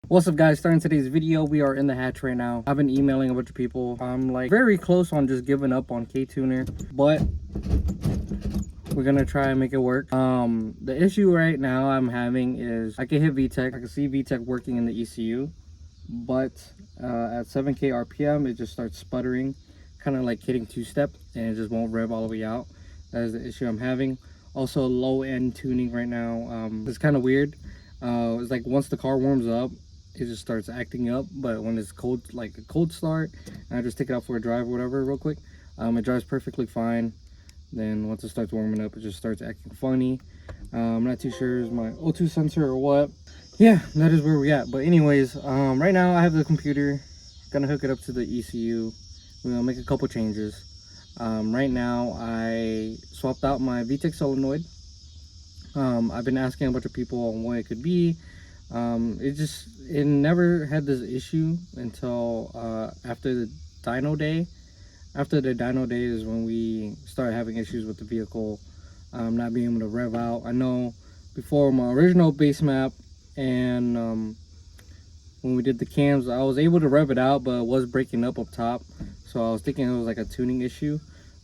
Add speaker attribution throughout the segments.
Speaker 1: What's up, guys? Starting today's video, we are in the hatch right now. I've been emailing a bunch of people. I'm like very close on just giving up on Ktuner, but we're gonna try and make it work. The issue right now I'm having is I can hit VTEC. I can see VTEC working in the ECU, but at 7K RPM it just starts sputtering, kind of like hitting two-step, and it just won't rev all the way out. That is the issue I'm having. Also, low end tuning right now. It's kind of weird. It's like once the car warms up, it just starts acting up, but when it's cold, like a cold start, and I just take it out for a drive or whatever real quick, it drives perfectly fine. Then once it starts warming up, it just starts acting funny. I'm not too sure is my O2 sensor or what. Yeah, that is where we're at. But anyways, right now I have the computer, gonna hook it up to the ECU. We're gonna make a couple changes. Right now I swapped out my VTEC solenoid. I've been asking a bunch of people on what it could be. It never had this issue until after the dyno day. After the dyno day is when we started having issues with the vehicle, not being able to rev out. I know before my original base map and when we did the cams, I was able to rev it out, but it was breaking up top. So I was thinking it was like a tuning issue,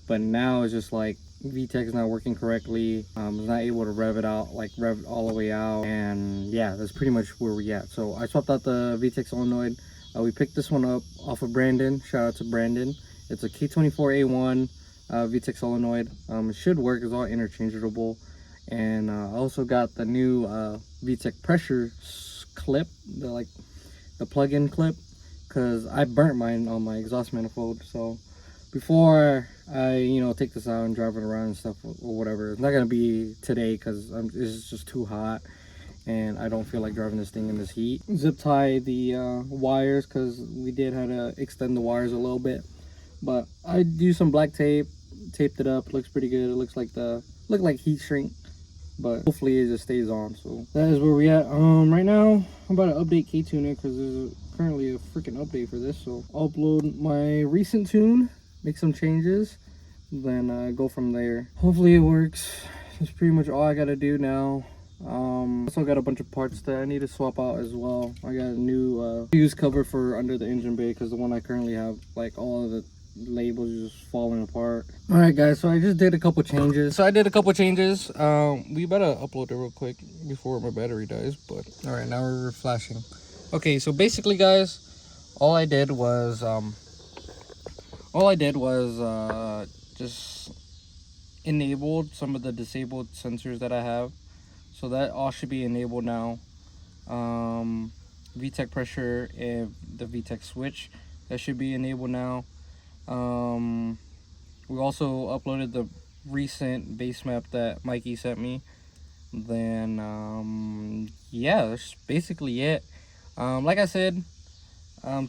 Speaker 1: but now it's just like VTEC is not working correctly. It's not able to rev it out, like rev it all the way out, and yeah, that's pretty much where we at. So I swapped out the VTEC solenoid. We picked this one up off of Brandon. Shout out to Brandon. It's a K24A1 VTEC solenoid. It should work. It's all interchangeable. And I also got the new VTEC pressure clip, the plug-in clip, because I burnt mine on my exhaust manifold. So before I take this out and drive it around and stuff or whatever, it's not gonna be today because it's just too hot and I don't feel like driving this thing in this heat. Zip tie the wires because we did have to extend the wires a little bit, but I used some black tape, taped it up. It looks pretty good. It looks like heat shrink, but hopefully it just stays on. So that is where we at. Right now I'm about to update Ktuner because there's currently a freaking update for this. So I'll upload my recent tune, make some changes, then go from there. Hopefully it works. That's pretty much all I gotta do now. Also got a bunch of parts that I need to swap out as well. I got a new fuse cover for under the engine bay because the one I currently have, like all of the labels just falling apart. All right, guys, so I just did a couple changes. We better upload it real quick before my battery dies. But all right, now we're flashing. Okay, so basically, guys, all I did was just enabled some of the disabled sensors that I have. So that all should be enabled now. VTEC pressure and the VTEC switch, that should be enabled now. We also uploaded the recent base map that Mikey sent me. Then yeah, that's basically it. Like I said,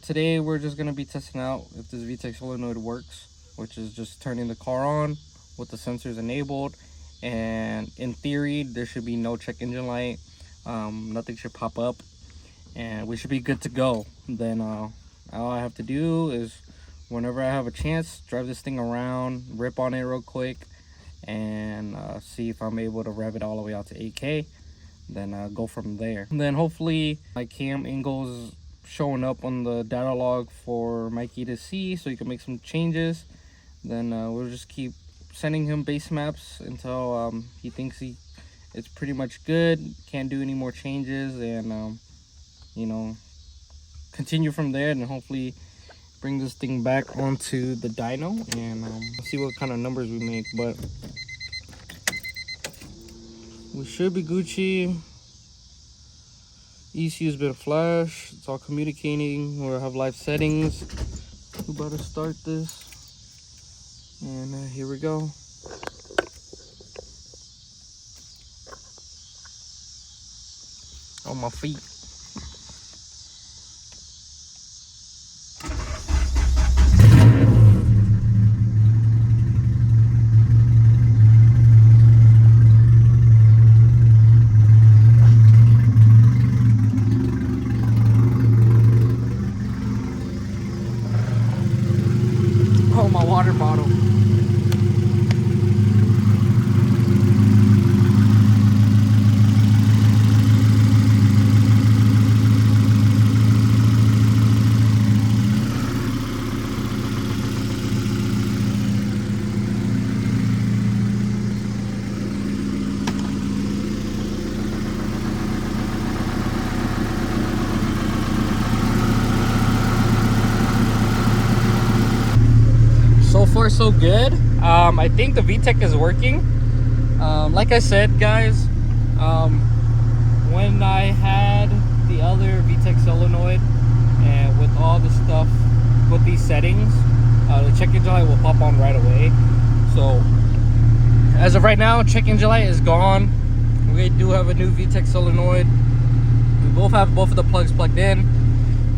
Speaker 1: today we're just gonna be testing out if this VTEC solenoid works, which is just turning the car on with the sensors enabled. And in theory, there should be no check engine light. Nothing should pop up, and we should be good to go. Then all I have to do is, whenever I have a chance, drive this thing around, rip on it real quick, and see if I'm able to rev it all the way out to 8K. Then go from there. And then hopefully my cam angles showing up on the data log for Mikey to see, so he can make some changes. Then we'll just keep sending him base maps until he thinks it's pretty much good, can't do any more changes, and continue from there, and hopefully bring this thing back onto the dyno and see what kind of numbers we make. But we should be Gucci. ECU's been flash, it's all communicating. We'll have live settings. We're about to start this. And here we go. On my feet. Oh, my water bottle. so good. I think the VTEC is working. Like I said, guys, when I had the other VTEC solenoid and with all the stuff with these settings, the check engine light will pop on right away. So as of right now, check engine light is gone. We do have a new VTEC solenoid. We both have both of the plugs plugged in.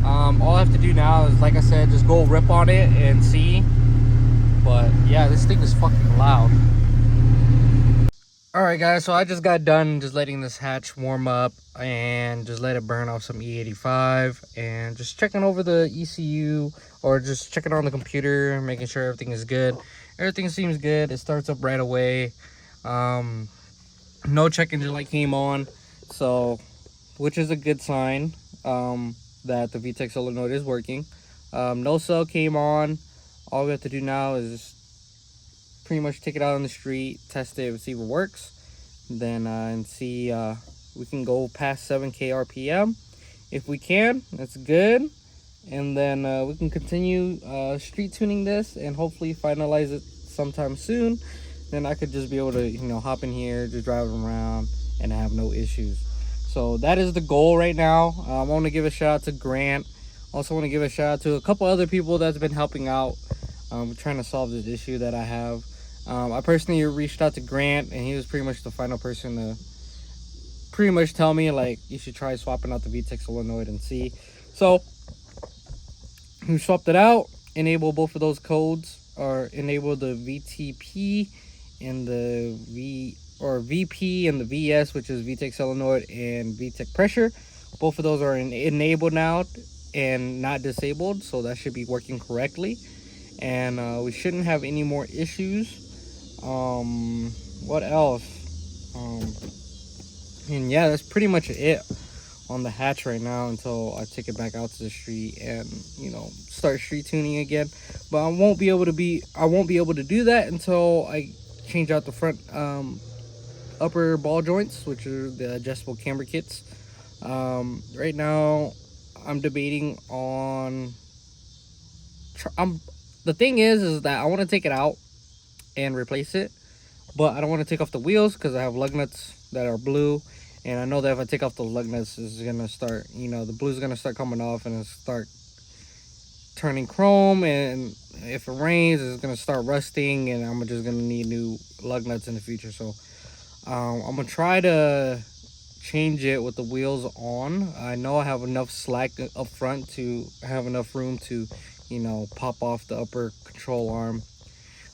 Speaker 1: All I have to do now is, like I said, just go rip on it and see. But yeah, this thing is fucking loud. Alright guys, so I just got done just letting this hatch warm up and just let it burn off some E85 and just checking over the ECU, or just checking on the computer, making sure everything is good. Everything seems good. It starts up right away. No check engine light came on, so which is a good sign that the VTEC solenoid is working. No cell came on. All we have to do now is pretty much take it out on the street, test it, and see if it works. Then and see we can go past 7K RPM. If we can, that's good. And then we can continue street tuning this and hopefully finalize it sometime soon. Then I could just be able to, you know, hop in here, just drive around and have no issues. So that is the goal right now. I want to give a shout out to Grant. Also want to give a shout out to a couple other people that's been helping out, trying to solve this issue that I have. I personally reached out to Grant, and he was pretty much the final person to pretty much tell me, like, you should try swapping out the VTEC solenoid and see. So we swapped it out, enabled both of those codes, or enabled the VTP and the VP and the VS, which is VTEC solenoid and VTEC pressure. Both of those are enabled now and not disabled, so that should be working correctly, and we shouldn't have any more issues. What else? And yeah, that's pretty much it on the hatch right now until I take it back out to the street and, you know, start street tuning again. But I won't be able to do that until I change out the front upper ball joints, which are the adjustable camber kits. Right now I'm debating on the thing is that I want to take it out and replace it, but I don't want to take off the wheels because I have lug nuts that are blue, and I know that if I take off the lug nuts, it's gonna start, you know, the blue's gonna start coming off and it'll start turning chrome, and if it rains it's gonna start rusting, and I'm just gonna need new lug nuts in the future. So I'm gonna try to change it with the wheels on. I know I have enough slack up front to have enough room to, you know, pop off the upper control arm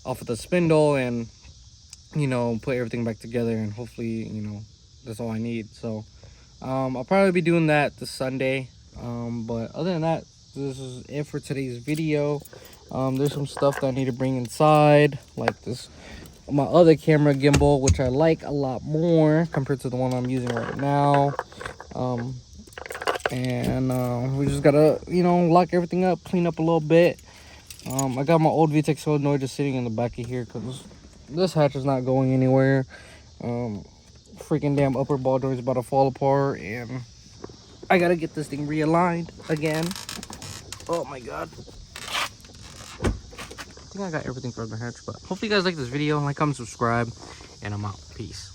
Speaker 1: off of the spindle and, you know, put everything back together, and hopefully, you know, that's all I need. So I'll probably be doing that this Sunday, but other than that, this is it for today's video. There's some stuff that I need to bring inside, like this, my other camera gimbal, which I like a lot more compared to the one I'm using right now. We just gotta, you know, lock everything up, clean up a little bit. I got my old VTEC solenoid just sitting in the back of here because this hatch is not going anywhere. Freaking damn upper ball joint is about to fall apart, and I gotta get this thing realigned again. Oh my god. I think I got everything for the hatch, but hopefully you guys like this video. Like, comment, subscribe, and I'm out. Peace.